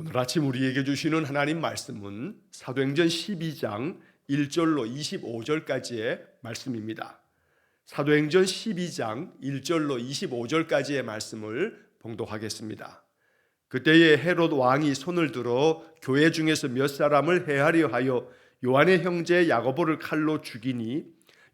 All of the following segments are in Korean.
오늘 아침 우리에게 주시는 하나님 말씀은 사도행전 12장 1절로 25절까지의 말씀입니다. 사도행전 12장 1절로 25절까지의 말씀을 봉독하겠습니다. 그때에 헤롯 왕이 손을 들어 교회 중에서 몇 사람을 해하려 하여 요한의 형제 야고보를 칼로 죽이니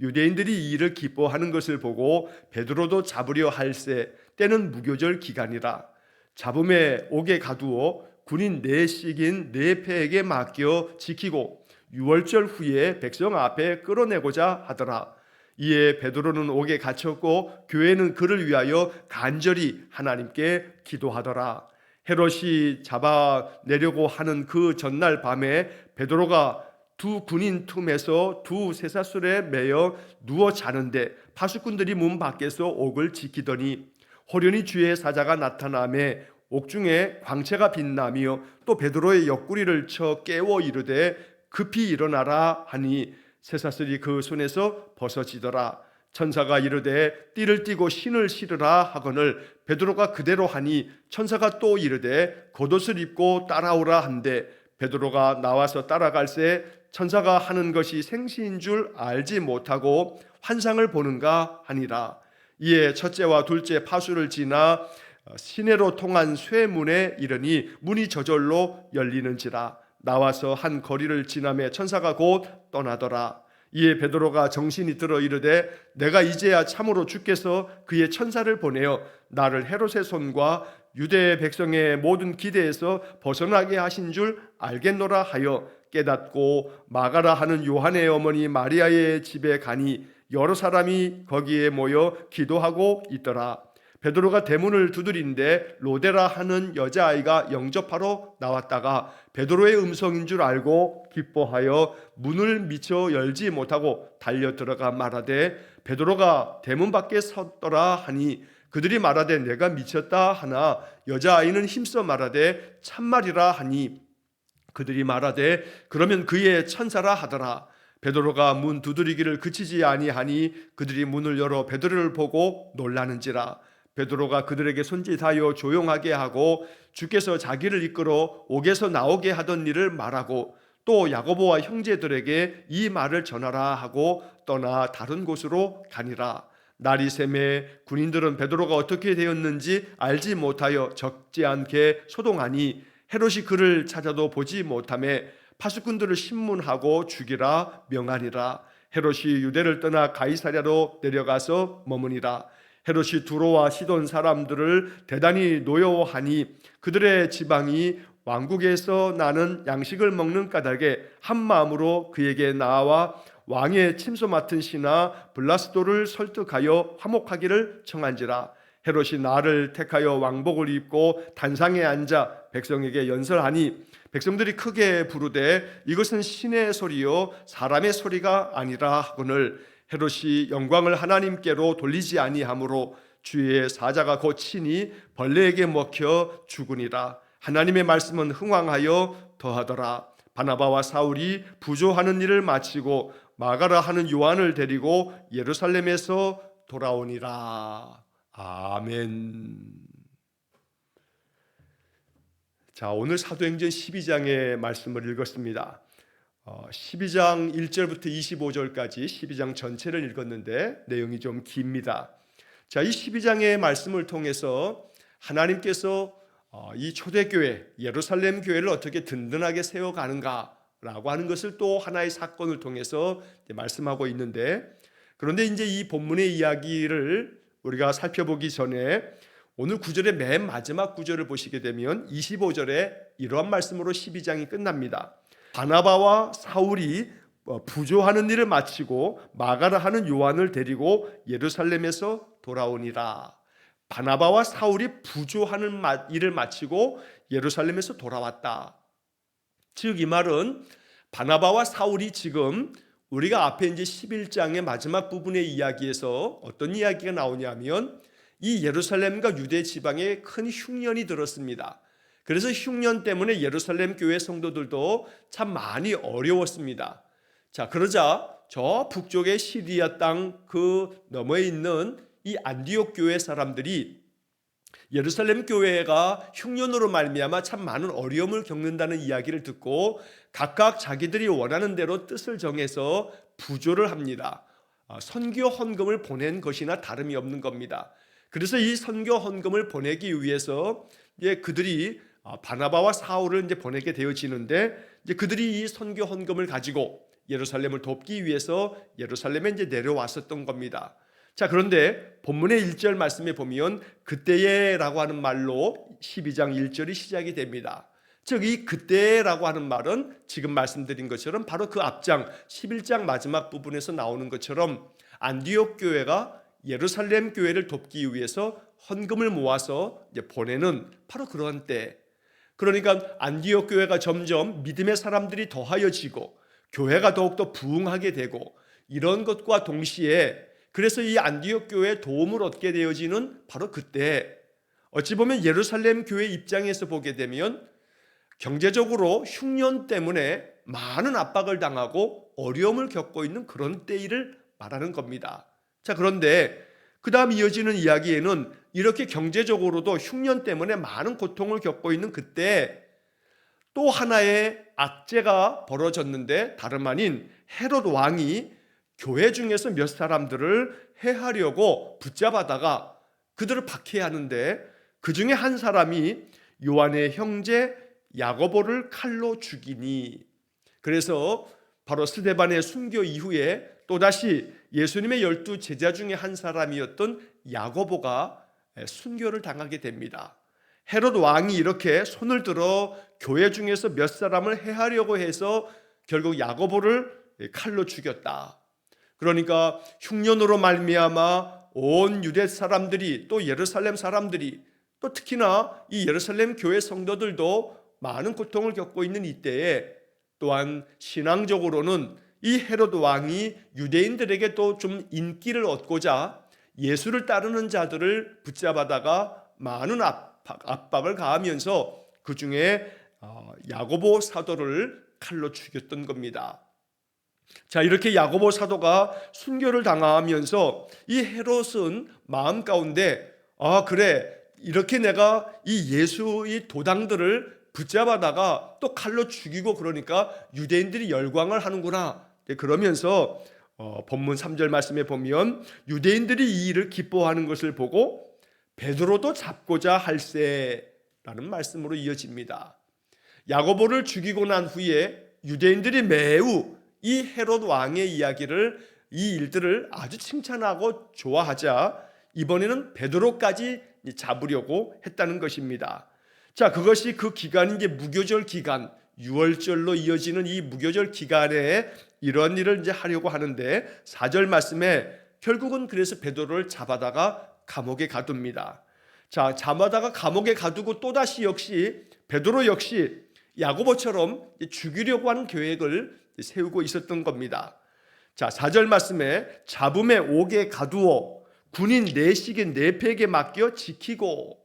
유대인들이 이 일을 기뻐하는 것을 보고 베드로도 잡으려 할세 때는 무교절 기간이라. 잡음에 옥에 가두어 군인 넷씩인 네 패에게 맡겨 지키고 유월절 후에 백성 앞에 끌어내고자 하더라. 이에 베드로는 옥에 갇혔고 교회는 그를 위하여 간절히 하나님께 기도하더라. 헤롯이 잡아내려고 하는 그 전날 밤에 베드로가 두 군인 틈에서 두 쇠사슬에 매여 누워 자는데 파수꾼들이 문 밖에서 옥을 지키더니 호련히 주의 사자가 나타나매 옥중에 광채가 빛나며 또 베드로의 옆구리를 쳐 깨워 이르되 급히 일어나라 하니 쇠사슬이 그 손에서 벗어지더라. 천사가 이르되 띠를 띠고 신을 신으라 하거늘 베드로가 그대로 하니 천사가 또 이르되 겉옷을 입고 따라오라 한데 베드로가 나와서 따라갈새 천사가 하는 것이 생시인 줄 알지 못하고 환상을 보는가 하니라. 이에 첫째와 둘째 파수를 지나 시내로 통한 쇠문에 이르니 문이 저절로 열리는지라. 나와서 한 거리를 지나매 천사가 곧 떠나더라. 이에 베드로가 정신이 들어 이르되 내가 이제야 참으로 주께서 그의 천사를 보내어 나를 헤롯의 손과 유대 백성의 모든 기대에서 벗어나게 하신 줄 알겠노라 하여 깨닫고 마가라 하는 요한의 어머니 마리아의 집에 가니 여러 사람이 거기에 모여 기도하고 있더라. 베드로가 대문을 두드린데 로데라 하는 여자아이가 영접하러 나왔다가 베드로의 음성인 줄 알고 기뻐하여 문을 미처 열지 못하고 달려 들어가 말하되 베드로가 대문 밖에 섰더라 하니 그들이 말하되 내가 미쳤다 하나 여자아이는 힘써 말하되 참말이라 하니 그들이 말하되 그러면 그의 천사라 하더라. 베드로가 문 두드리기를 그치지 아니하니 그들이 문을 열어 베드로를 보고 놀라는지라. 베드로가 그들에게 손짓하여 조용하게 하고 주께서 자기를 이끌어 옥에서 나오게 하던 일을 말하고 또 야고보와 형제들에게 이 말을 전하라 하고 떠나 다른 곳으로 가니라. 날이 새매 군인들은 베드로가 어떻게 되었는지 알지 못하여 적지 않게 소동하니 헤롯이 그를 찾아도 보지 못하며 파수꾼들을 신문하고 죽이라 명하니라. 헤롯이 유대를 떠나 가이사랴로 내려가서 머무니라. 헤롯이 두로와 시돈 사람들을 대단히 노여워하니 그들의 지방이 왕국에서 나는 양식을 먹는 까닭에 한 마음으로 그에게 나와 왕의 침소 맡은 신하 블라스도를 설득하여 화목하기를 청한지라. 헤롯이 나를 택하여 왕복을 입고 단상에 앉아 백성에게 연설하니 백성들이 크게 부르되 이것은 신의 소리요 사람의 소리가 아니라 하거늘 헤롯이 영광을 하나님께로 돌리지 아니하므로 주의 사자가 곧 친히 벌레에게 먹혀 죽으니라. 하나님의 말씀은 흥왕하여 더하더라. 바나바와 사울이 부조하는 일을 마치고 마가라 하는 요한을 데리고 예루살렘에서 돌아오니라. 아멘. 자, 오늘 사도행전 12장의 말씀을 읽었습니다. 12장 1절부터 25절까지 12장 전체를 읽었는데 내용이 좀 깁니다. 자, 이 12장의 말씀을 통해서 하나님께서 이 초대교회 예루살렘 교회를 어떻게 든든하게 세워가는가라고 하는 것을 또 하나의 사건을 통해서 말씀하고 있는데, 그런데 이제 이 본문의 이야기를 우리가 살펴보기 전에 오늘 구절의 맨 마지막 구절을 보시게 되면 25절에 이러한 말씀으로 12장이 끝납니다. 바나바와 사울이 부조하는 일을 마치고 마가라 하는 요한을 데리고 예루살렘에서 돌아오니라. 바나바와 사울이 부조하는 일을 마치고 예루살렘에서 돌아왔다. 즉 이 말은 바나바와 사울이 지금 우리가 앞에 이제 11장의 마지막 부분의 이야기에서 어떤 이야기가 나오냐면 이 예루살렘과 유대 지방에 큰 흉년이 들었습니다. 그래서 흉년 때문에 예루살렘 교회 성도들도 참 많이 어려웠습니다. 자, 그러자 저 북쪽의 시리아 땅 그 너머에 있는 이 안디옥 교회 사람들이 예루살렘 교회가 흉년으로 말미암아 참 많은 어려움을 겪는다는 이야기를 듣고 각각 자기들이 원하는 대로 뜻을 정해서 부조를 합니다. 선교 헌금을 보낸 것이나 다름이 없는 겁니다. 그래서 이 선교 헌금을 보내기 위해서 그들이 바나바와 사울을 보내게 되어지는데, 그들이 이 선교 헌금을 가지고 예루살렘을 돕기 위해서 예루살렘에 내려왔었던 겁니다. 자, 그런데 본문의 1절 말씀에 보면 그때에라고 하는 말로 12장 1절이 시작이 됩니다. 즉 이 그때라고 하는 말은 지금 말씀드린 것처럼 바로 그 앞장 11장 마지막 부분에서 나오는 것처럼 안디옥 교회가 예루살렘 교회를 돕기 위해서 헌금을 모아서 보내는 바로 그런 때, 그러니까 안디옥 교회가 점점 믿음의 사람들이 더하여지고 교회가 더욱더 부흥하게 되고 이런 것과 동시에, 그래서 이 안디옥 교회의 도움을 얻게 되어지는 바로 그때, 어찌 보면 예루살렘 교회 입장에서 보게 되면 경제적으로 흉년 때문에 많은 압박을 당하고 어려움을 겪고 있는 그런 때를 말하는 겁니다. 자, 그런데 그 다음 이어지는 이야기에는 이렇게 경제적으로도 흉년 때문에 많은 고통을 겪고 있는 그때 또 하나의 악재가 벌어졌는데, 다름 아닌 헤롯 왕이 교회 중에서 몇 사람들을 해하려고 붙잡아다가 그들을 박해하는데, 그 중에 한 사람이 요한의 형제 야고보를 칼로 죽이니, 그래서 바로 스데반의 순교 이후에 또다시 예수님의 12 제자 중에 한 사람이었던 야고보가 순교를 당하게 됩니다. 헤롯 왕이 이렇게 손을 들어 교회 중에서 몇 사람을 해하려고 해서 결국 야고보를 칼로 죽였다. 그러니까 흉년으로 말미암아 온 유대 사람들이, 또 예루살렘 사람들이, 또 특히나 이 예루살렘 교회 성도들도 많은 고통을 겪고 있는 이때에, 또한 신앙적으로는 이 헤롯 왕이 유대인들에게 또 좀 인기를 얻고자 예수를 따르는 자들을 붙잡아다가 많은 압박을 가하면서 그 중에 야고보 사도를 칼로 죽였던 겁니다. 자, 이렇게 야고보 사도가 순교를 당하면서 이 헤롯은 마음 가운데 그래, 이렇게 내가 이 예수의 도당들을 붙잡아다가 또 칼로 죽이고 그러니까 유대인들이 열광을 하는구나. 그러면서 본문 3절 말씀에 보면 유대인들이 이 일을 기뻐하는 것을 보고 베드로도 잡고자 할세라는 말씀으로 이어집니다. 야고보를 죽이고 난 후에 유대인들이 매우 이 헤롯 왕의 이야기를, 이 일들을 아주 칭찬하고 좋아하자 이번에는 베드로까지 잡으려고 했다는 것입니다. 자, 그것이 그 기간인 무교절 기간, 6월절로 이어지는 이 무교절 기간에 이런 일을 하려고 하는데, 4절 말씀에 결국은 그래서 베드로를 잡아다가 감옥에 가둡니다. 자, 잡아다가 감옥에 가두고 또다시 역시 베드로 역시 야고보처럼 죽이려고 하는 계획을 세우고 있었던 겁니다. 자, 4절 말씀에 잡음에 옥에 가두어 군인 4씩의 4팩에 맡겨 지키고,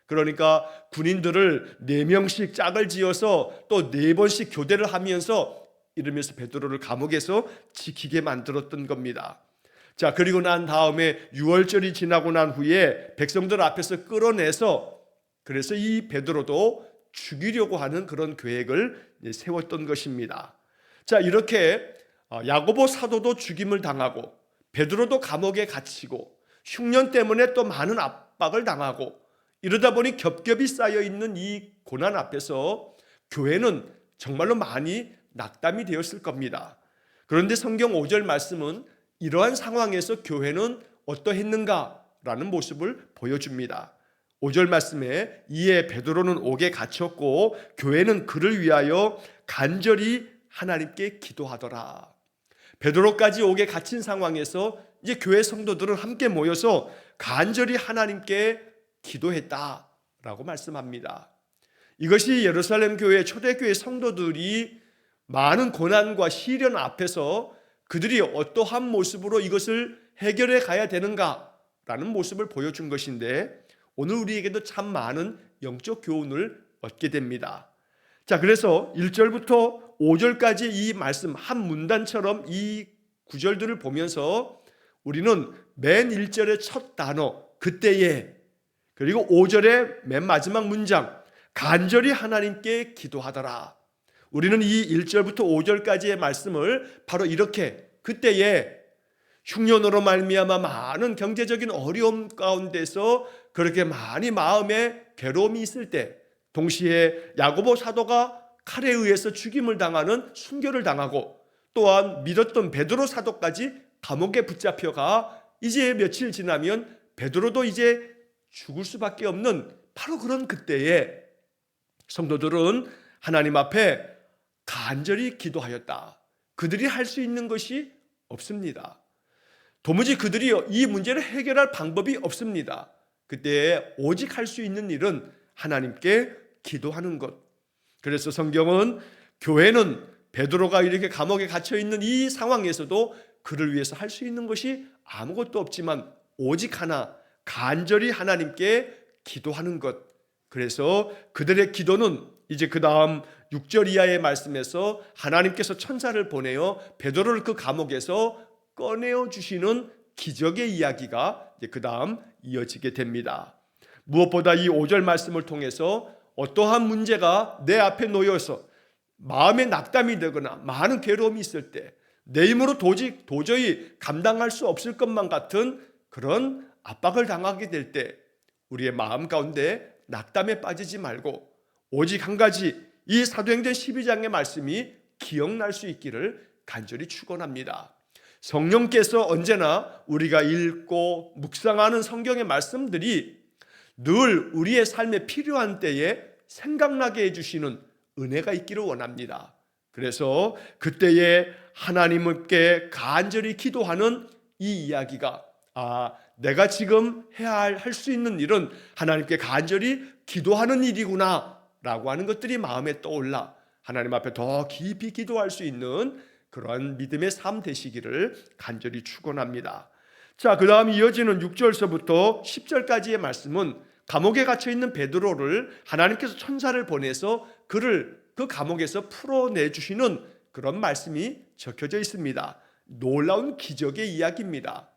그러니까 군인들을 4명씩 짝을 지어서 또 4번씩 교대를 하면서 이러면서 베드로를 감옥에서 지키게 만들었던 겁니다. 자, 그리고 난 다음에 6월절이 지나고 난 후에 백성들 앞에서 끌어내서, 그래서 이 베드로도 죽이려고 하는 그런 계획을 세웠던 것입니다. 자, 이렇게 야고보 사도도 죽임을 당하고 베드로도 감옥에 갇히고 흉년 때문에 또 많은 압박을 당하고, 이러다 보니 겹겹이 쌓여 있는 이 고난 앞에서 교회는 정말로 많이 낙담이 되었을 겁니다. 그런데 성경 5절 말씀은 이러한 상황에서 교회는 어떠했는가라는 모습을 보여줍니다. 5절 말씀에 이에 베드로는 옥에 갇혔고 교회는 그를 위하여 간절히 하나님께 기도하더라. 베드로까지 옥에 갇힌 상황에서 이제 교회 성도들은 함께 모여서 간절히 하나님께 기도했다라고 말씀합니다. 이것이 예루살렘 교회 초대교회 성도들이 많은 고난과 시련 앞에서 그들이 어떠한 모습으로 이것을 해결해 가야 되는가라는 모습을 보여준 것인데, 오늘 우리에게도 참 많은 영적 교훈을 얻게 됩니다. 자, 그래서 1절부터 5절까지 이 말씀 한 문단처럼 이 구절들을 보면서 우리는 맨 1절의 첫 단어 그때에, 그리고 5절의 맨 마지막 문장, 간절히 하나님께 기도하더라. 우리는 이 1절부터 5절까지의 말씀을 바로 이렇게 그때에 흉년으로 말미암아 많은 경제적인 어려움 가운데서 그렇게 많이 마음에 괴로움이 있을 때, 동시에 야고보 사도가 칼에 의해서 죽임을 당하는 순교를 당하고, 또한 믿었던 베드로 사도까지 감옥에 붙잡혀가 이제 며칠 지나면 베드로도 이제 죽을 수밖에 없는 바로 그런 그때에 성도들은 하나님 앞에 간절히 기도하였다. 그들이 할 수 있는 것이 없습니다. 도무지 그들이 이 문제를 해결할 방법이 없습니다. 그때 오직 할 수 있는 일은 하나님께 기도하는 것. 그래서 성경은 교회는 베드로가 이렇게 감옥에 갇혀 있는 이 상황에서도 그를 위해서 할 수 있는 것이 아무것도 없지만 오직 하나, 간절히 하나님께 기도하는 것. 그래서 그들의 기도는 이제 그 다음 6절 이하의 말씀에서 하나님께서 천사를 보내어 베드로를 그 감옥에서 꺼내어 주시는 기적의 이야기가 그 다음 이어지게 됩니다. 무엇보다 이 5절 말씀을 통해서 어떠한 문제가 내 앞에 놓여서 마음에 낙담이 되거나 많은 괴로움이 있을 때 내 힘으로 도저히 감당할 수 없을 것만 같은 그런 압박을 당하게 될 때 우리의 마음 가운데 낙담에 빠지지 말고 오직 한 가지, 이 사도행전 12장의 말씀이 기억날 수 있기를 간절히 축원합니다. 성령께서 언제나 우리가 읽고 묵상하는 성경의 말씀들이 늘 우리의 삶에 필요한 때에 생각나게 해주시는 은혜가 있기를 원합니다. 그래서 그때에 하나님께 간절히 기도하는 이 이야기가 내가 지금 할 수 있는 일은 하나님께 간절히 기도하는 일이구나 라고 하는 것들이 마음에 떠올라 하나님 앞에 더 깊이 기도할 수 있는 그러한 믿음의 삶 되시기를 간절히 축원합니다. 자, 그 다음 이어지는 6절서부터 10절까지의 말씀은 감옥에 갇혀 있는 베드로를 하나님께서 천사를 보내서 그를 그 감옥에서 풀어내 주시는 그런 말씀이 적혀져 있습니다. 놀라운 기적의 이야기입니다.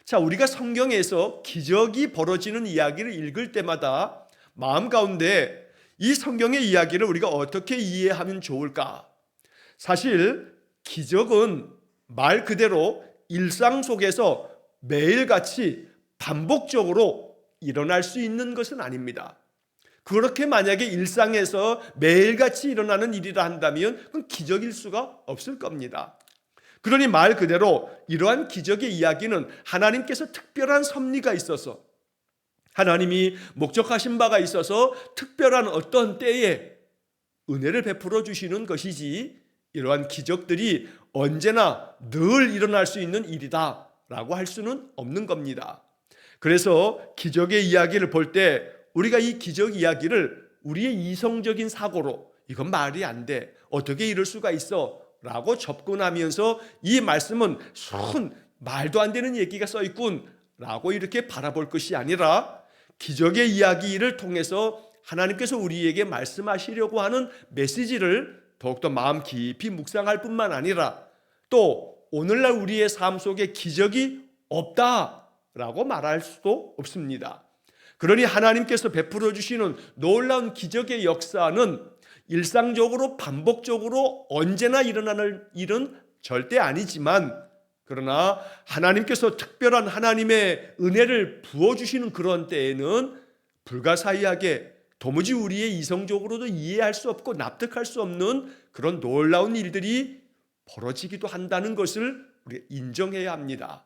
자, 우리가 성경에서 기적이 벌어지는 이야기를 읽을 때마다 마음 가운데 이 성경의 이야기를 우리가 어떻게 이해하면 좋을까? 사실 기적은 말 그대로 일상 속에서 매일같이 반복적으로 일어날 수 있는 것은 아닙니다. 그렇게 만약에 일상에서 매일같이 일어나는 일이라 한다면 그건 기적일 수가 없을 겁니다. 그러니 말 그대로 이러한 기적의 이야기는 하나님께서 특별한 섭리가 있어서 하나님이 목적하신 바가 있어서 특별한 어떤 때에 은혜를 베풀어 주시는 것이지 이러한 기적들이 언제나 늘 일어날 수 있는 일이다 라고 할 수는 없는 겁니다. 그래서 기적의 이야기를 볼 때 우리가 이 기적 이야기를 우리의 이성적인 사고로 이건 말이 안 돼, 어떻게 이럴 수가 있어 라고 접근하면서 이 말씀은 말도 안 되는 얘기가 써있군 라고 이렇게 바라볼 것이 아니라 기적의 이야기를 통해서 하나님께서 우리에게 말씀하시려고 하는 메시지를 더욱더 마음 깊이 묵상할 뿐만 아니라 또 오늘날 우리의 삶 속에 기적이 없다라고 말할 수도 없습니다. 그러니 하나님께서 베풀어 주시는 놀라운 기적의 역사는 일상적으로 반복적으로 언제나 일어나는 일은 절대 아니지만 그러나 하나님께서 특별한 하나님의 은혜를 부어주시는 그런 때에는 불가사의하게 도무지 우리의 이성적으로도 이해할 수 없고 납득할 수 없는 그런 놀라운 일들이 벌어지기도 한다는 것을 우리가 인정해야 합니다.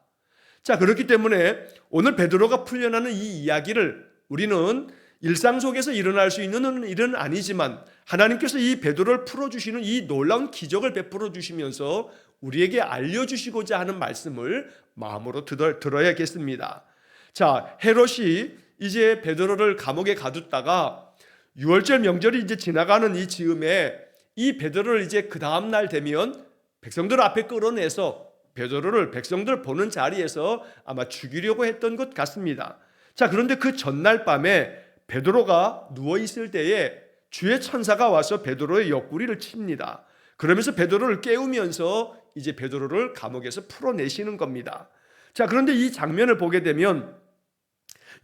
자, 그렇기 때문에 오늘 베드로가 풀려나는 이 이야기를 우리는 일상 속에서 일어날 수 있는 일은 아니지만 하나님께서 이 베드로를 풀어주시는 이 놀라운 기적을 베풀어 주시면서 우리에게 알려주시고자 하는 말씀을 마음으로 들어야겠습니다. 자, 헤롯이 이제 베드로를 감옥에 가뒀다가 6월절 명절이 이제 지나가는 이 즈음에 이 베드로를 이제 그 다음 날 되면 백성들 앞에 끌어내서 베드로를 백성들 보는 자리에서 아마 죽이려고 했던 것 같습니다. 자, 그런데 그 전날 밤에 베드로가 누워있을 때에 주의 천사가 와서 베드로의 옆구리를 칩니다. 그러면서 베드로를 깨우면서 이제 베드로를 감옥에서 풀어내시는 겁니다. 자, 그런데 이 장면을 보게 되면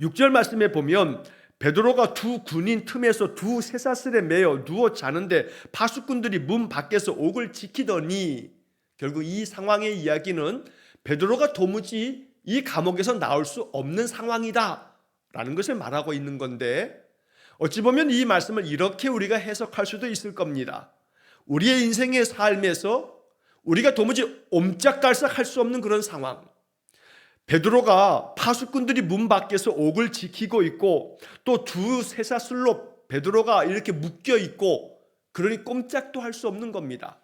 6절 말씀에 보면 베드로가 두 군인 틈에서 두 쇠사슬에 매여 누워 자는데 파수꾼들이 문 밖에서 옥을 지키더니, 결국 이 상황의 이야기는 베드로가 도무지 이 감옥에서 나올 수 없는 상황이다 라는 것을 말하고 있는 건데, 어찌 보면 이 말씀을 이렇게 우리가 해석할 수도 있을 겁니다. 우리의 인생의 삶에서 우리가 도무지 옴짝달싹할 수 없는 그런 상황, 베드로가 파수꾼들이 문 밖에서 옥을 지키고 있고 또 두 쇠사슬로 베드로가 이렇게 묶여 있고, 그러니 꼼짝도 할 수 없는 겁니다.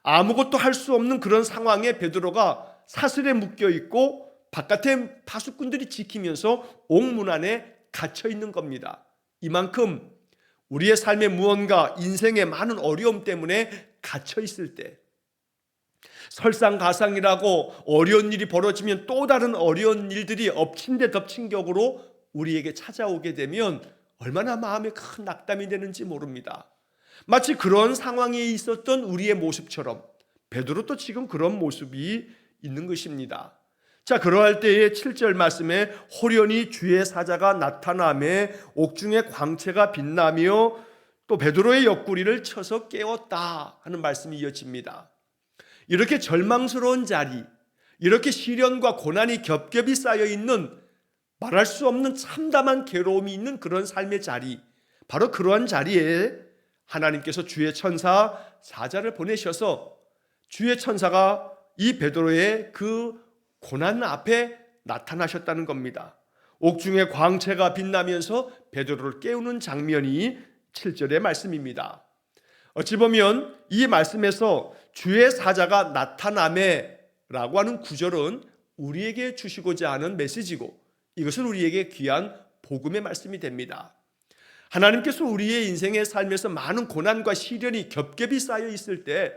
아무것도 할 수 없는 그런 상황에 베드로가 사슬에 묶여 있고 바깥에 파수꾼들이 지키면서 옥문 안에 갇혀 있는 겁니다. 이만큼 우리의 삶에 무언가 인생의 많은 어려움 때문에 갇혀 있을 때, 설상가상이라고 어려운 일이 벌어지면 또 다른 어려운 일들이 엎친 데 덮친 격으로 우리에게 찾아오게 되면 얼마나 마음에 큰 낙담이 되는지 모릅니다. 마치 그런 상황에 있었던 우리의 모습처럼 베드로도 지금 그런 모습이 있는 것입니다. 자, 그러할 때에 7절 말씀에 호련히 주의 사자가 나타나매 옥중에 광채가 빛나며 또 베드로의 옆구리를 쳐서 깨웠다 하는 말씀이 이어집니다. 이렇게 절망스러운 자리, 이렇게 시련과 고난이 겹겹이 쌓여 있는 말할 수 없는 참담한 괴로움이 있는 그런 삶의 자리, 바로 그러한 자리에 하나님께서 주의 천사 사자를 보내셔서 주의 천사가 이 베드로의 그 고난 앞에 나타나셨다는 겁니다. 옥중에 광채가 빛나면서 베드로를 깨우는 장면이 7절의 말씀입니다. 어찌 보면 이 말씀에서 주의 사자가 나타나매 라고 하는 구절은 우리에게 주시고자 하는 메시지고, 이것은 우리에게 귀한 복음의 말씀이 됩니다. 하나님께서 우리의 인생의 삶에서 많은 고난과 시련이 겹겹이 쌓여 있을 때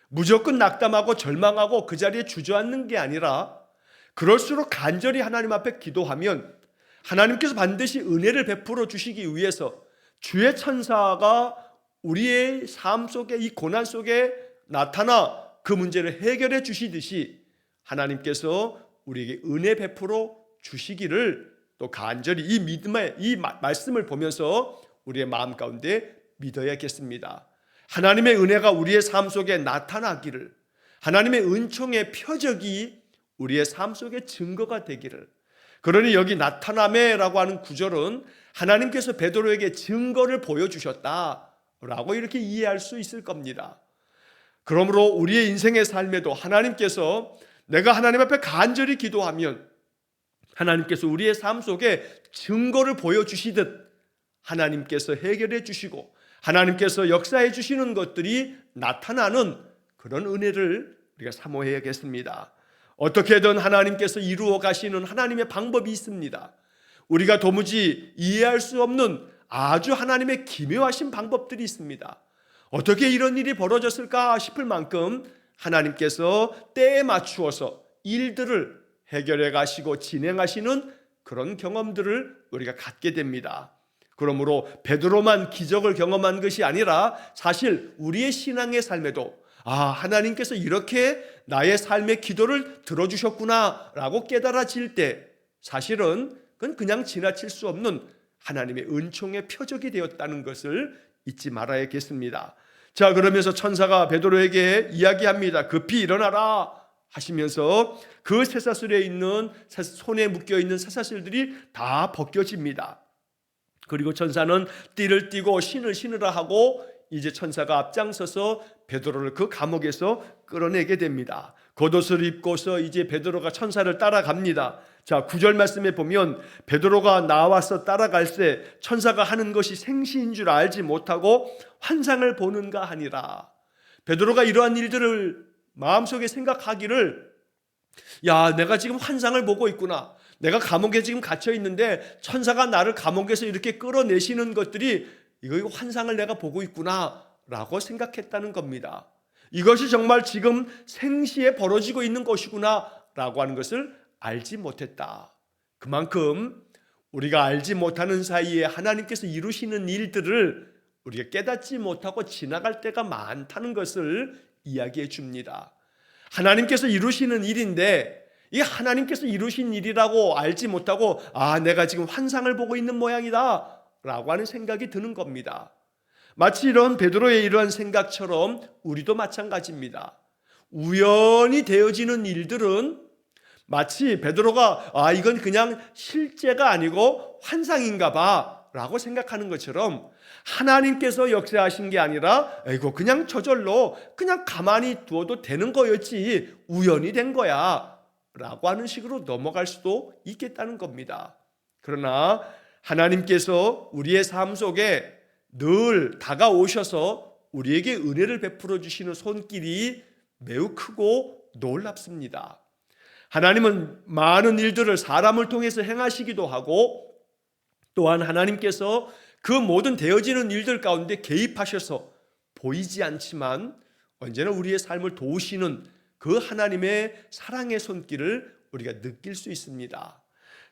무조건 낙담하고 절망하고 그 자리에 주저앉는 게 아니라, 그럴수록 간절히 하나님 앞에 기도하면 하나님께서 반드시 은혜를 베풀어 주시기 위해서 주의 천사가 우리의 삶 속에, 이 고난 속에 나타나 그 문제를 해결해 주시듯이 하나님께서 우리에게 은혜 베풀어 주시기를 또 간절히 이 믿음의 이 말씀을 보면서 우리의 마음 가운데 믿어야겠습니다. 하나님의 은혜가 우리의 삶 속에 나타나기를, 하나님의 은총의 표적이 우리의 삶 속에 증거가 되기를. 그러니 여기 나타나매라고 하는 구절은 하나님께서 베드로에게 증거를 보여주셨다라고 이렇게 이해할 수 있을 겁니다. 그러므로 우리의 인생의 삶에도 하나님께서, 내가 하나님 앞에 간절히 기도하면 하나님께서 우리의 삶 속에 증거를 보여주시듯 하나님께서 해결해 주시고 하나님께서 역사해 주시는 것들이 나타나는 그런 은혜를 우리가 사모해야겠습니다. 어떻게든 하나님께서 이루어 가시는 하나님의 방법이 있습니다. 우리가 도무지 이해할 수 없는 아주 하나님의 기묘하신 방법들이 있습니다. 어떻게 이런 일이 벌어졌을까 싶을 만큼 하나님께서 때에 맞추어서 일들을 해결해 가시고 진행하시는 그런 경험들을 우리가 갖게 됩니다. 그러므로 베드로만 기적을 경험한 것이 아니라 사실 우리의 신앙의 삶에도 하나님께서 이렇게 나의 삶의 기도를 들어주셨구나 라고 깨달아질 때 사실은 그건 그냥 지나칠 수 없는 하나님의 은총의 표적이 되었다는 것을 잊지 말아야겠습니다. 자, 그러면서 천사가 베드로에게 이야기합니다. 급히 일어나라 하시면서 그 쇠사슬에 있는, 손에 묶여 있는 쇠사슬들이 다 벗겨집니다. 그리고 천사는 띠를 띠고 신을 신으라 하고 이제 천사가 앞장서서 베드로를 그 감옥에서 끌어내게 됩니다. 겉옷을 입고서 이제 베드로가 천사를 따라갑니다. 자, 9절 말씀에 보면 베드로가 나와서 따라갈 때 천사가 하는 것이 생시인 줄 알지 못하고 환상을 보는가 하니라. 베드로가 이러한 일들을 마음속에 생각하기를, 내가 지금 환상을 보고 있구나. 내가 감옥에 지금 갇혀 있는데 천사가 나를 감옥에서 이렇게 끌어내시는 것들이 이거 환상을 내가 보고 있구나 라고 생각했다는 겁니다. 이것이 정말 지금 생시에 벌어지고 있는 것이구나 라고 하는 것을 알지 못했다. 그만큼 우리가 알지 못하는 사이에 하나님께서 이루시는 일들을 우리가 깨닫지 못하고 지나갈 때가 많다는 것을 이야기해 줍니다. 하나님께서 이루시는 일인데 이게 하나님께서 이루신 일이라고 알지 못하고 내가 지금 환상을 보고 있는 모양이다 라고 하는 생각이 드는 겁니다. 마치 이런 베드로의 이러한 생각처럼 우리도 마찬가지입니다. 우연히 되어지는 일들은 마치 베드로가 이건 그냥 실제가 아니고 환상인가 봐 라고 생각하는 것처럼 하나님께서 역사하신 게 아니라 이거 그냥 저절로 그냥 가만히 두어도 되는 거였지 우연이 된 거야 라고 하는 식으로 넘어갈 수도 있겠다는 겁니다. 그러나 하나님께서 우리의 삶 속에 늘 다가오셔서 우리에게 은혜를 베풀어 주시는 손길이 매우 크고 놀랍습니다. 하나님은 많은 일들을 사람을 통해서 행하시기도 하고 또한 하나님께서 그 모든 되어지는 일들 가운데 개입하셔서 보이지 않지만 언제나 우리의 삶을 도우시는 그 하나님의 사랑의 손길을 우리가 느낄 수 있습니다.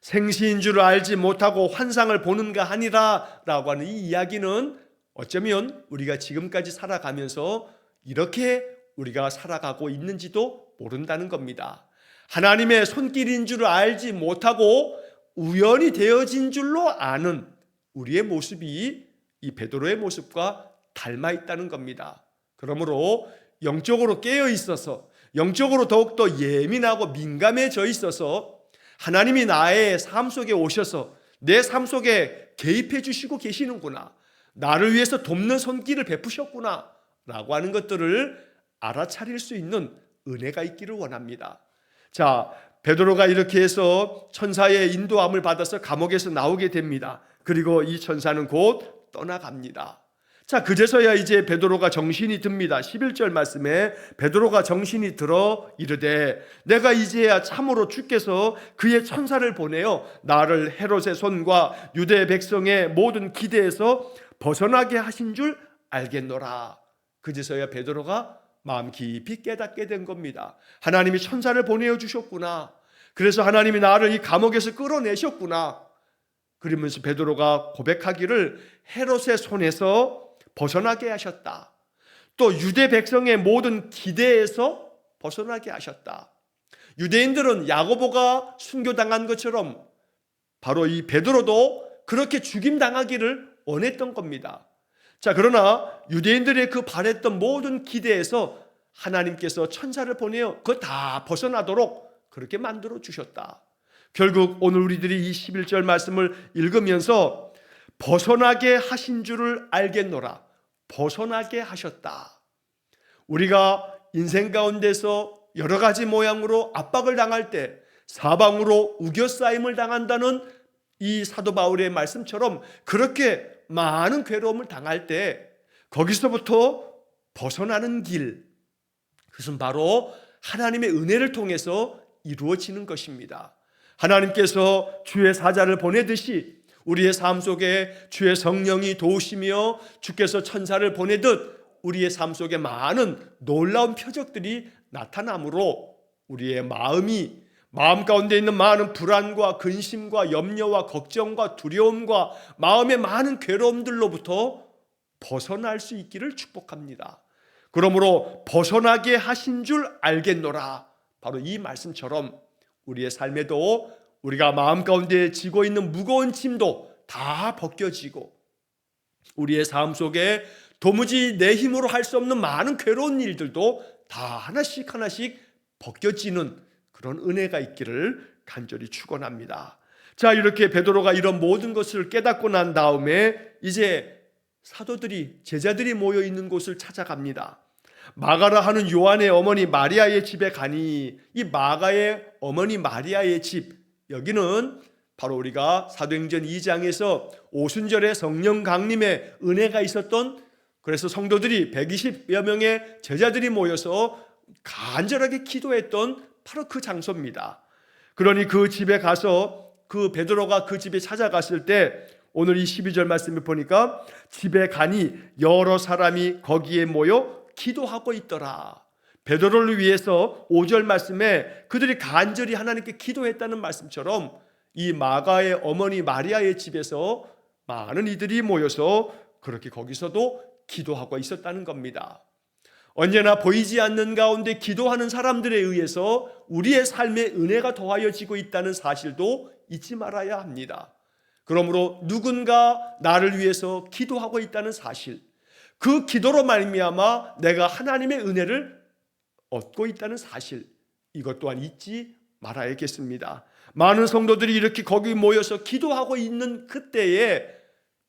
생시인 줄 알지 못하고 환상을 보는가 하니라 라고 하는 이 이야기는 어쩌면 우리가 지금까지 살아가면서 이렇게 우리가 살아가고 있는지도 모른다는 겁니다. 하나님의 손길인 줄 알지 못하고 우연히 되어진 줄로 아는 우리의 모습이 이 베드로의 모습과 닮아 있다는 겁니다. 그러므로 영적으로 깨어 있어서 영적으로 더욱더 예민하고 민감해져 있어서 하나님이 나의 삶 속에 오셔서 내 삶 속에 개입해 주시고 계시는구나, 나를 위해서 돕는 손길을 베푸셨구나 라고 하는 것들을 알아차릴 수 있는 은혜가 있기를 원합니다. 자, 베드로가 이렇게 해서 천사의 인도함을 받아서 감옥에서 나오게 됩니다. 그리고 이 천사는 곧 떠나갑니다. 자, 그제서야 이제 베드로가 정신이 듭니다. 11절 말씀에 베드로가 정신이 들어 이르되 내가 이제야 참으로 주께서 그의 천사를 보내어 나를 헤롯의 손과 유대 백성의 모든 기대에서 벗어나게 하신 줄 알겠노라. 그제서야 베드로가 마음 깊이 깨닫게 된 겁니다. 하나님이 천사를 보내어 주셨구나. 그래서 하나님이 나를 이 감옥에서 끌어내셨구나. 그러면서 베드로가 고백하기를 헤롯의 손에서 벗어나게 하셨다. 또 유대 백성의 모든 기대에서 벗어나게 하셨다. 유대인들은 야고보가 순교당한 것처럼 바로 이 베드로도 그렇게 죽임당하기를 원했던 겁니다. 자, 그러나 유대인들의 그 바랬던 모든 기대에서 하나님께서 천사를 보내어 그거 다 벗어나도록 그렇게 만들어 주셨다. 결국 오늘 우리들이 이 11절 말씀을 읽으면서 벗어나게 하신 줄을 알겠노라. 벗어나게 하셨다. 우리가 인생 가운데서 여러 가지 모양으로 압박을 당할 때 사방으로 우겨싸임을 당한다는 이 사도 바울의 말씀처럼 그렇게 많은 괴로움을 당할 때 거기서부터 벗어나는 길, 그것은 바로 하나님의 은혜를 통해서 이루어지는 것입니다. 하나님께서 주의 사자를 보내듯이 우리의 삶 속에 주의 성령이 도우시며 주께서 천사를 보내듯 우리의 삶 속에 많은 놀라운 표적들이 나타나므로 우리의 마음 가운데 있는 많은 불안과 근심과 염려와 걱정과 두려움과 마음의 많은 괴로움들로부터 벗어날 수 있기를 축복합니다. 그러므로 벗어나게 하신 줄 알겠노라. 바로 이 말씀처럼 우리의 삶에도 우리가 마음 가운데 지고 있는 무거운 짐도 다 벗겨지고 우리의 삶 속에 도무지 내 힘으로 할 수 없는 많은 괴로운 일들도 다 하나씩 벗겨지는 그런 은혜가 있기를 간절히 축원합니다. 자, 이렇게 베드로가 이런 모든 것을 깨닫고 난 다음에 이제 사도들이, 제자들이 모여 있는 곳을 찾아갑니다. 마가라 하는 요한의 어머니 마리아의 집에 가니, 이 마가의 어머니 마리아의 집, 여기는 바로 우리가 사도행전 2장에서 오순절에 성령 강림의 은혜가 있었던, 그래서 성도들이 120여 명의 제자들이 모여서 간절하게 기도했던 바로 그 장소입니다. 그러니 그 집에 가서 그 베드로가 그 집에 찾아갔을 때 오늘 이 12절 말씀을 보니까 집에 가니 여러 사람이 거기에 모여 기도하고 있더라. 베드로를 위해서 5절 말씀에 그들이 간절히 하나님께 기도했다는 말씀처럼 이 마가의 어머니 마리아의 집에서 많은 이들이 모여서 그렇게 거기서도 기도하고 있었다는 겁니다. 언제나 보이지 않는 가운데 기도하는 사람들에 의해서 우리의 삶에 은혜가 더하여지고 있다는 사실도 잊지 말아야 합니다. 그러므로 누군가 나를 위해서 기도하고 있다는 사실, 그 기도로 말미암아 내가 하나님의 은혜를 얻고 있다는 사실, 이것 또한 잊지 말아야겠습니다. 많은 성도들이 이렇게 거기 모여서 기도하고 있는 그때에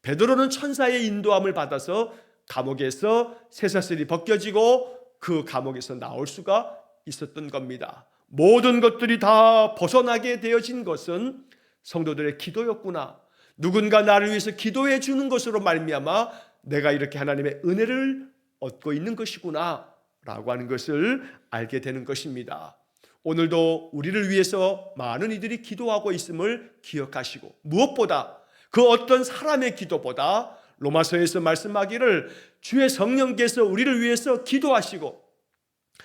베드로는 천사의 인도함을 받아서 감옥에서 쇠사슬이 벗겨지고 그 감옥에서 나올 수가 있었던 겁니다. 모든 것들이 다 벗어나게 되어진 것은 성도들의 기도였구나. 누군가 나를 위해서 기도해 주는 것으로 말미암아 내가 이렇게 하나님의 은혜를 얻고 있는 것이구나 라고 하는 것을 알게 되는 것입니다. 오늘도 우리를 위해서 많은 이들이 기도하고 있음을 기억하시고, 무엇보다 그 어떤 사람의 기도보다 로마서에서 말씀하기를 주의 성령께서 우리를 위해서 기도하시고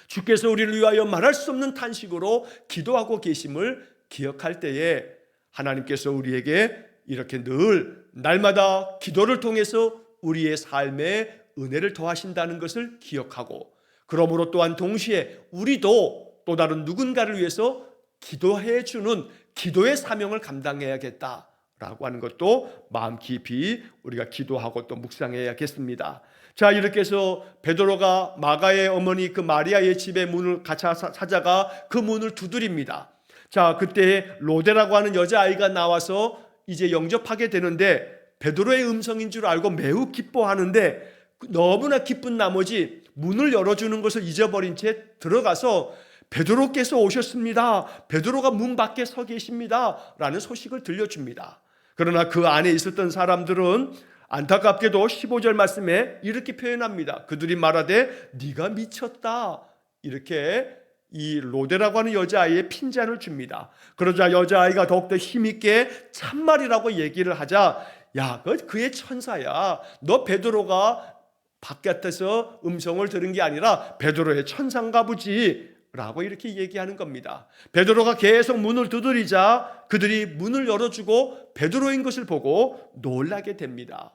주께서 우리를 위하여 말할 수 없는 탄식으로 기도하고 계심을 기억할 때에 하나님께서 우리에게 이렇게 늘 날마다 기도를 통해서 우리의 삶에 은혜를 더하신다는 것을 기억하고, 그러므로 또한 동시에 우리도 또 다른 누군가를 위해서 기도해 주는 기도의 사명을 감당해야겠다라고 하는 것도 마음 깊이 우리가 기도하고 또 묵상해야겠습니다. 자, 이렇게 해서 베드로가 마가의 어머니 그 마리아의 집에 문을 같이 찾아가 그 문을 두드립니다. 자, 그때 로데라고 하는 여자아이가 나와서 이제 영접하게 되는데 베드로의 음성인 줄 알고 매우 기뻐하는데 너무나 기쁜 나머지 문을 열어주는 것을 잊어버린 채 들어가서 베드로께서 오셨습니다. 베드로가 문 밖에 서 계십니다. 라는 소식을 들려줍니다. 그러나 그 안에 있었던 사람들은 안타깝게도 15절 말씀에 이렇게 표현합니다. 그들이 말하되 네가 미쳤다. 이렇게 이 로데라고 하는 여자아이의 핀잔을 줍니다. 그러자 여자아이가 더욱더 힘있게 참말이라고 얘기를 하자, 야, 그의 천사야. 너 베드로가 바깥에서 음성을 들은 게 아니라 베드로의 천사인가 보지 라고 이렇게 얘기하는 겁니다. 베드로가 계속 문을 두드리자 그들이 문을 열어주고 베드로인 것을 보고 놀라게 됩니다.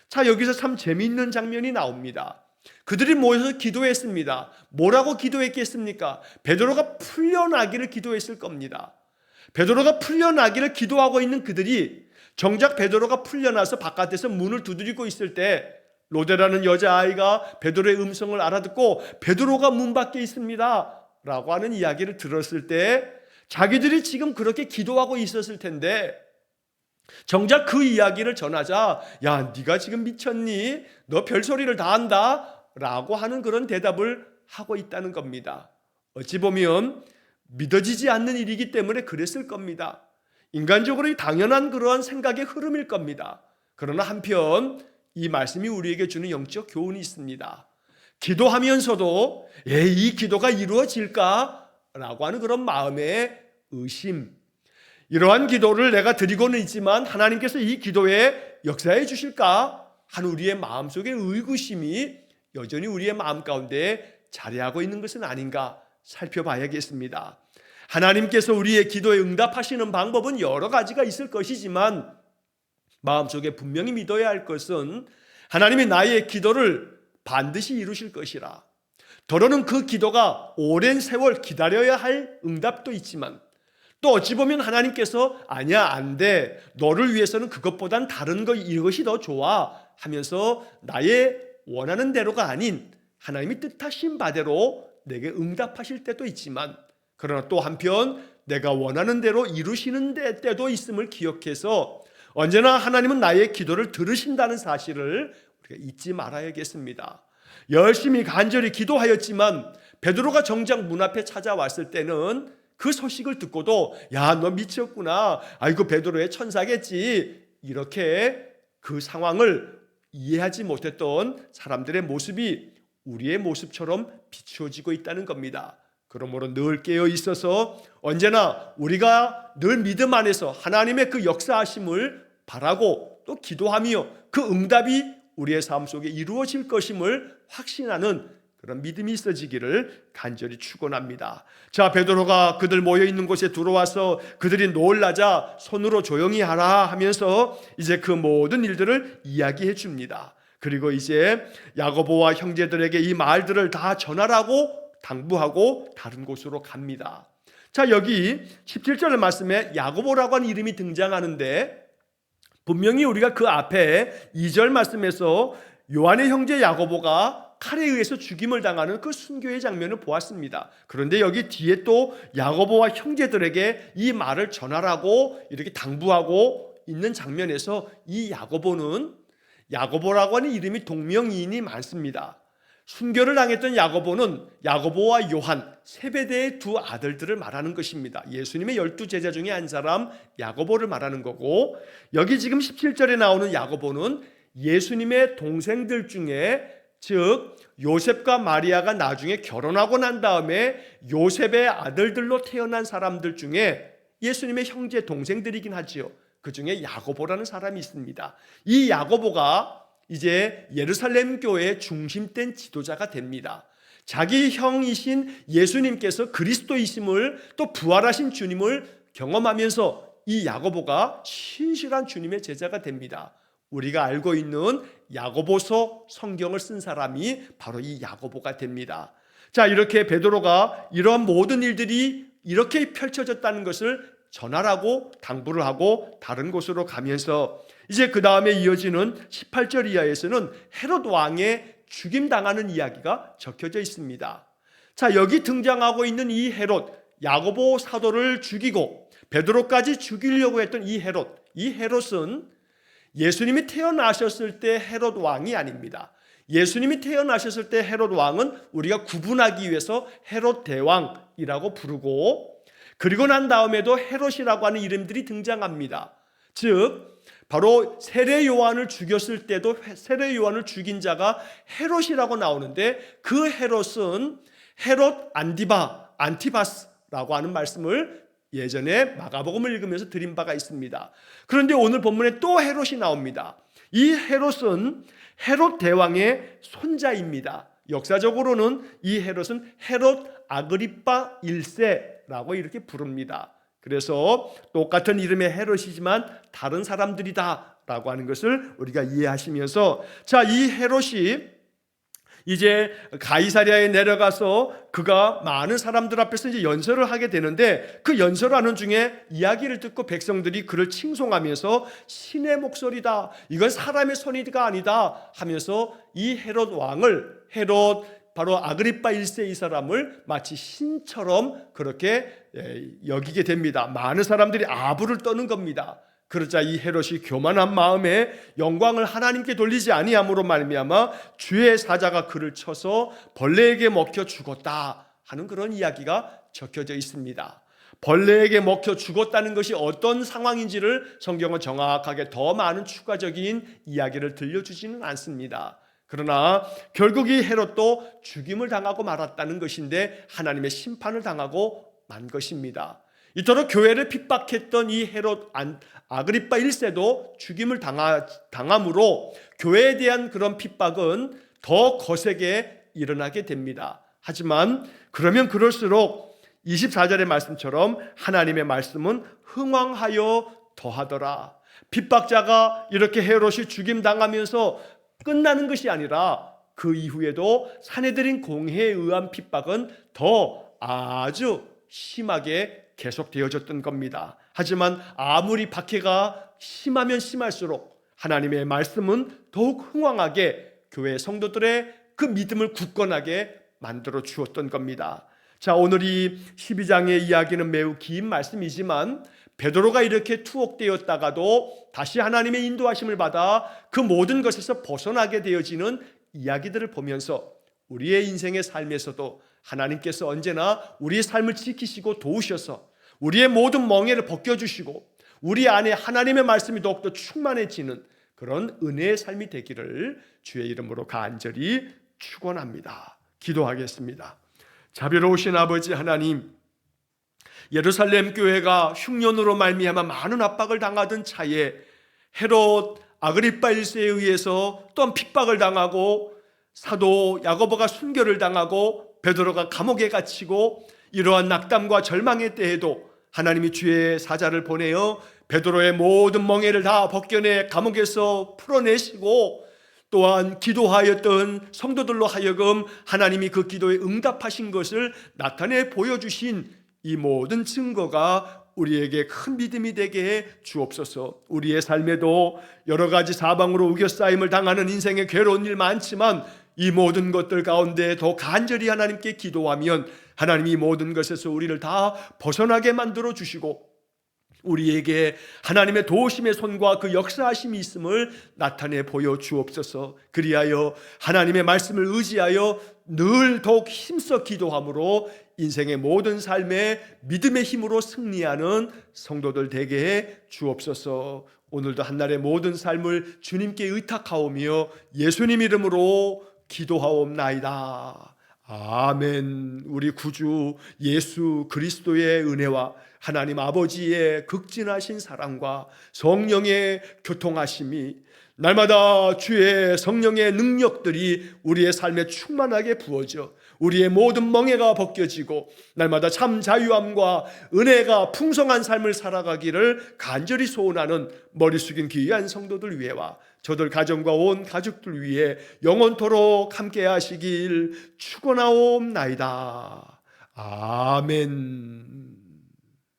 자, 여기서 참 재미있는 장면이 나옵니다. 그들이 모여서 기도했습니다. 뭐라고 기도했겠습니까? 베드로가 풀려나기를 기도했을 겁니다. 베드로가 풀려나기를 기도하고 있는 그들이 정작 베드로가 풀려나서 바깥에서 문을 두드리고 있을 때 로데라는 여자아이가 베드로의 음성을 알아듣고 베드로가 문 밖에 있습니다 라고 하는 이야기를 들었을 때 자기들이 지금 그렇게 기도하고 있었을 텐데 정작 그 이야기를 전하자, 야, 네가 지금 미쳤니? 너 별소리를 다 한다 라고 하는 그런 대답을 하고 있다는 겁니다. 어찌 보면 믿어지지 않는 일이기 때문에 그랬을 겁니다. 인간적으로 당연한 그러한 생각의 흐름일 겁니다. 그러나 한편 이 말씀이 우리에게 주는 영적 교훈이 있습니다. 기도하면서도 이 기도가 이루어질까? 라고 하는 그런 마음의 의심, 이러한 기도를 내가 드리고는 있지만 하나님께서 이 기도에 역사해 주실까? 하는 우리의 마음속의 의구심이 여전히 우리의 마음 가운데 자리하고 있는 것은 아닌가 살펴봐야겠습니다. 하나님께서 우리의 기도에 응답하시는 방법은 여러 가지가 있을 것이지만 마음속에 분명히 믿어야 할 것은 하나님이 나의 기도를 반드시 이루실 것이라. 더러는 그 기도가 오랜 세월 기다려야 할 응답도 있지만 또 어찌 보면 하나님께서 아니야, 안 돼, 너를 위해서는 그것보단 다른 거, 이것이 더 좋아 하면서 나의 원하는 대로가 아닌 하나님이 뜻하신 바대로 내게 응답하실 때도 있지만, 그러나 또 한편 내가 원하는 대로 이루시는 때도 있음을 기억해서 언제나 하나님은 나의 기도를 들으신다는 사실을 우리가 잊지 말아야겠습니다. 열심히 간절히 기도하였지만 베드로가 정작 문 앞에 찾아왔을 때는 그 소식을 듣고도 야, 너 미쳤구나, 아이고 베드로의 천사겠지, 이렇게 그 상황을 이해하지 못했던 사람들의 모습이 우리의 모습처럼 비추어지고 있다는 겁니다. 그러므로 늘 깨어 있어서 언제나 우리가 늘 믿음 안에서 하나님의 그 역사하심을 바라고 또 기도하며 그 응답이 우리의 삶 속에 이루어질 것임을 확신하는 그런 믿음이 있어지기를 간절히 축원합니다. 자, 베드로가 그들 모여 있는 곳에 들어와서 그들이 놀라자 손으로 조용히 하라 하면서 이제 그 모든 일들을 이야기해 줍니다. 그리고 이제 야고보와 형제들에게 이 말들을 다 전하라고 당부하고 다른 곳으로 갑니다. 자, 여기 17절 말씀에 야고보라고 하는 이름이 등장하는데 분명히 우리가 그 앞에 2절 말씀에서 요한의 형제 야고보가 칼에 의해서 죽임을 당하는 그 순교의 장면을 보았습니다. 그런데 여기 뒤에 또 야고보와 형제들에게 이 말을 전하라고 이렇게 당부하고 있는 장면에서 이 야고보라고 하는 이름이 동명이인이 많습니다. 순교를 당했던 야고보는 야고보와 요한 세베대의 두 아들들을 말하는 것입니다. 예수님의 12제자 중에 한 사람 야고보를 말하는 거고, 여기 지금 17절에 나오는 야고보는 예수님의 동생들 중에, 즉 요셉과 마리아가 나중에 결혼하고 난 다음에 요셉의 아들들로 태어난 사람들 중에 예수님의 형제 동생들이긴 하지요. 그 중에 야고보라는 사람이 있습니다. 이 야고보가 이제 예루살렘 교회의 중심된 지도자가 됩니다. 자기 형이신 예수님께서 그리스도이심을, 또 부활하신 주님을 경험하면서 이 야고보가 신실한 주님의 제자가 됩니다. 우리가 알고 있는 야고보서 성경을 쓴 사람이 바로 이 야고보가 됩니다. 자, 이렇게 베드로가 이러한 모든 일들이 이렇게 펼쳐졌다는 것을 전하라고 당부를 하고 다른 곳으로 가면서 이제 그 다음에 이어지는 18절 이하에서는 헤롯 왕의 죽임당하는 이야기가 적혀져 있습니다. 자, 여기 등장하고 있는 이 헤롯, 야고보 사도를 죽이고 베드로까지 죽이려고 했던 이 헤롯은 예수님이 태어나셨을 때 헤롯 왕이 아닙니다. 예수님이 태어나셨을 때 헤롯 왕은 우리가 구분하기 위해서 헤롯 대왕이라고 부르고, 그리고 난 다음에도 헤롯이라고 하는 이름들이 등장합니다. 즉 바로 세례 요한을 죽였을 때도 세례 요한을 죽인 자가 헤롯이라고 나오는데, 그 헤롯은 헤롯 안티바스라고 하는 말씀을 예전에 마가복음을 읽으면서 드린 바가 있습니다. 그런데 오늘 본문에 또 헤롯이 나옵니다. 이 헤롯은 헤롯 대왕의 손자입니다. 역사적으로는 이 헤롯은 헤롯 아그리빠 1세라고 이렇게 부릅니다. 그래서 똑같은 이름의 헤롯이지만 다른 사람들이다라고 하는 것을 우리가 이해하시면서, 자, 이 헤롯이 이제 가이사랴에 내려가서 그가 많은 사람들 앞에서 이제 연설을 하게 되는데, 그 연설하는 중에 이야기를 듣고 백성들이 그를 칭송하면서 신의 목소리다, 이건 사람의 소리가 아니다 하면서 이 헤롯 왕을, 바로 아그리빠 1세 이 사람을 마치 신처럼 그렇게 여기게 됩니다. 많은 사람들이 아부를 떠는 겁니다. 그러자 이 헤롯이 교만한 마음에 영광을 하나님께 돌리지 아니함으로 말미암아 주의 사자가 그를 쳐서 벌레에게 먹혀 죽었다 하는 그런 이야기가 적혀져 있습니다. 벌레에게 먹혀 죽었다는 것이 어떤 상황인지를 성경은 정확하게 더 많은 추가적인 이야기를 들려주지는 않습니다. 그러나 결국 이 헤롯도 죽임을 당하고 말았다는 것인데 하나님의 심판을 당하고 만 것입니다. 이토록 교회를 핍박했던 이 헤롯 아그리빠 1세도 죽임을 당함으로 교회에 대한 그런 핍박은 더 거세게 일어나게 됩니다. 하지만 그러면 그럴수록 24절의 말씀처럼 하나님의 말씀은 흥왕하여 더하더라. 핍박자가 이렇게 헤롯이 죽임당하면서 끝나는 것이 아니라 그 이후에도 사내들인 공회에 의한 핍박은 더 아주 심하게 계속되어졌던 겁니다. 하지만 아무리 박해가 심하면 심할수록 하나님의 말씀은 더욱 흥왕하게 교회 성도들의 그 믿음을 굳건하게 만들어 주었던 겁니다. 자, 오늘 이 12장의 이야기는 매우 긴 말씀이지만 베드로가 이렇게 투옥되었다가도 다시 하나님의 인도하심을 받아 그 모든 것에서 벗어나게 되어지는 이야기들을 보면서 우리의 인생의 삶에서도 하나님께서 언제나 우리의 삶을 지키시고 도우셔서 우리의 모든 멍에를 벗겨주시고 우리 안에 하나님의 말씀이 더욱더 충만해지는 그런 은혜의 삶이 되기를 주의 이름으로 간절히 축원합니다. 기도하겠습니다. 자비로우신 아버지 하나님, 예루살렘 교회가 흉년으로 말미암아 많은 압박을 당하던 차에 헤롯 아그리빠 1세에 의해서 또한 핍박을 당하고 사도 야고보가 순교를 당하고 베드로가 감옥에 갇히고 이러한 낙담과 절망의 때에도 하나님이 주의 사자를 보내어 베드로의 모든 멍에를 다 벗겨내 감옥에서 풀어내시고 또한 기도하였던 성도들로 하여금 하나님이 그 기도에 응답하신 것을 나타내 보여주신 이 모든 증거가 우리에게 큰 믿음이 되게 해 주옵소서. 우리의 삶에도 여러 가지 사방으로 우겨싸임을 당하는 인생의 괴로운 일 많지만 이 모든 것들 가운데 더 간절히 하나님께 기도하면 하나님이 이 모든 것에서 우리를 다 벗어나게 만들어 주시고 우리에게 하나님의 도우심의 손과 그 역사하심이 있음을 나타내 보여 주옵소서. 그리하여 하나님의 말씀을 의지하여 늘 더욱 힘써 기도함으로 인생의 모든 삶에 믿음의 힘으로 승리하는 성도들 되게 해 주옵소서. 오늘도 한날의 모든 삶을 주님께 의탁하오며 예수님 이름으로 기도하옵나이다. 아멘. 우리 구주 예수 그리스도의 은혜와 하나님 아버지의 극진하신 사랑과 성령의 교통하심이 날마다 주의 성령의 능력들이 우리의 삶에 충만하게 부어져 우리의 모든 멍에가 벗겨지고 날마다 참 자유함과 은혜가 풍성한 삶을 살아가기를 간절히 소원하는 머리 숙인 귀한 성도들 위해와 저들 가정과 온 가족들 위해 영원토록 함께 하시길 축원하옵나이다. 아멘.